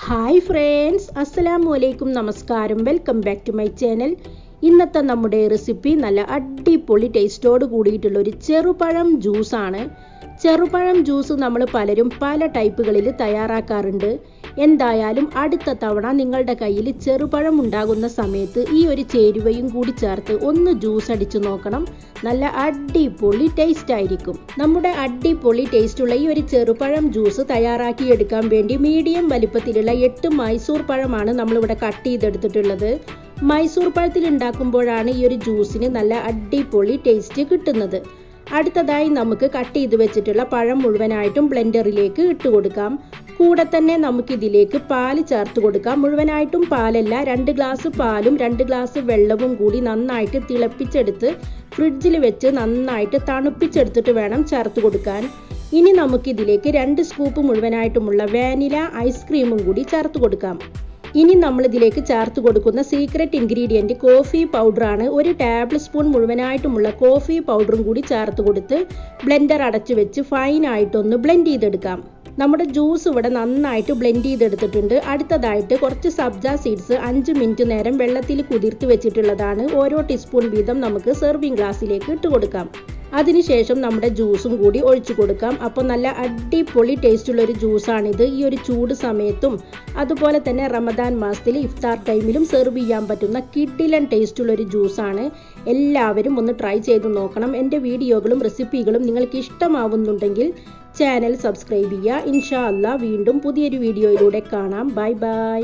Hi friends, അസ്സലാമു അലൈക്കും, നമസ്കാരം. Welcome back to my channel. ഇന്നത്തെ നമ്മുടെ റെസിപ്പി നല്ല അടിപൊളി ടേസ്റ്റോട് കൂടിയിട്ടുള്ള ഒരു ചെറുപഴം ജ്യൂസാണ്. ചെറുപഴം ജ്യൂസ് നമ്മൾ പലരും പല ടൈപ്പുകളിൽ തയ്യാറാക്കാറുണ്ട്. എന്തായാലും അടുത്ത തവണ നിങ്ങളുടെ കയ്യിൽ ചെറുപഴം ഉണ്ടാകുന്ന സമയത്ത് ഈ ഒരു ചേരുവയും കൂടി ചേർത്ത് ഒന്ന് ജ്യൂസ് അടിച്ചു നോക്കണം. നല്ല അടിപൊളി ടേസ്റ്റ് ആയിരിക്കും. നമ്മുടെ അടിപൊളി ടേസ്റ്റുള്ള ഈ ഒരു ചെറുപഴം ജ്യൂസ് തയ്യാറാക്കി എടുക്കാൻ വേണ്ടി മീഡിയം വലിപ്പത്തിലുള്ള 8 മൈസൂർ പഴമാണ് നമ്മളിവിടെ കട്ട് ചെയ്തെടുത്തിട്ടുള്ളത്. മൈസൂർ പഴത്തിൽ ഉണ്ടാക്കുമ്പോഴാണ് ഈ ഒരു ജ്യൂസിന് നല്ല അടിപൊളി ടേസ്റ്റ് കിട്ടുന്നത്. അടുത്തതായി നമുക്ക് കട്ട് ചെയ്ത് വെച്ചിട്ടുള്ള പഴം മുഴുവനായിട്ടും ബ്ലെൻഡറിലേക്ക് ഇട്ട് കൊടുക്കാം. കൂടെ തന്നെ നമുക്കിതിലേക്ക് പാല് ചേർത്ത് കൊടുക്കാം. മുഴുവനായിട്ടും പാലല്ല, 2 ഗ്ലാസ് പാലും 2 ഗ്ലാസ് വെള്ളവും കൂടി നന്നായിട്ട് തിളപ്പിച്ചെടുത്ത് ഫ്രിഡ്ജിൽ വെച്ച് നന്നായിട്ട് തണുപ്പിച്ചെടുത്തിട്ട് വേണം ചേർത്ത് കൊടുക്കാൻ. ഇനി നമുക്കിതിലേക്ക് 2 സ്കൂപ്പ് മുഴുവനായിട്ടുമുള്ള വാനില ഐസ്ക്രീമും കൂടി ചേർത്ത് കൊടുക്കാം. ഇനി നമ്മൾ ഇതിലേക്ക് ചേർത്ത് കൊടുക്കുന്ന സീക്രട്ട് ഇൻഗ്രീഡിയൻറ്റ് കോഫി പൗഡറാണ്. 1 ടേബിൾ സ്പൂൺ മുഴുവനായിട്ടുമുള്ള കോഫി പൗഡറും കൂടി ചേർത്ത് കൊടുത്ത് ബ്ലെൻഡർ അടച്ചു വെച്ച് ഫൈനായിട്ടൊന്ന് ബ്ലെൻഡ് ചെയ്തെടുക്കാം. നമ്മുടെ ജ്യൂസ് ഇവിടെ നന്നായിട്ട് ബ്ലെൻഡ് ചെയ്തെടുത്തിട്ടുണ്ട്. അടുത്തതായിട്ട് കുറച്ച് സബ്ജ സീഡ്സ് 5 മിനിറ്റ് നേരം വെള്ളത്തിൽ കുതിർത്ത് വെച്ചിട്ടുള്ളതാണ്. ഓരോ ടീസ്പൂൺ വീതം നമുക്ക് സെർവിങ് ഗ്ലാസ്സിലേക്ക് ഇട്ട് കൊടുക്കാം. അതിനുശേഷം നമ്മുടെ ജ്യൂസും കൂടി ഒഴിച്ചു കൊടുക്കാം. അപ്പോൾ നല്ല അടിപൊളി ടേസ്റ്റുള്ള ഒരു ജ്യൂസാണിത്. ഈ ഒരു ചൂട് സമയത്തും അതുപോലെ തന്നെ റമദാൻ മാസത്തിൽ ഇഫ്താർ ടൈമിലും സെർവ് ചെയ്യാൻ പറ്റുന്ന കിഡിലൻ ടേസ്റ്റുള്ള ഒരു ജ്യൂസാണ്. എല്ലാവരും ഒന്ന് ട്രൈ ചെയ്ത് നോക്കണം. എൻ്റെ വീഡിയോകളും റെസിപ്പികളും നിങ്ങൾക്ക് ഇഷ്ടമാവുന്നുണ്ടെങ്കിൽ ചാനൽ സബ്സ്ക്രൈബ് ചെയ്യുക. ഇൻഷാ അല്ലാ വീണ്ടും പുതിയൊരു വീഡിയോയിലൂടെ കാണാം. Bye bye.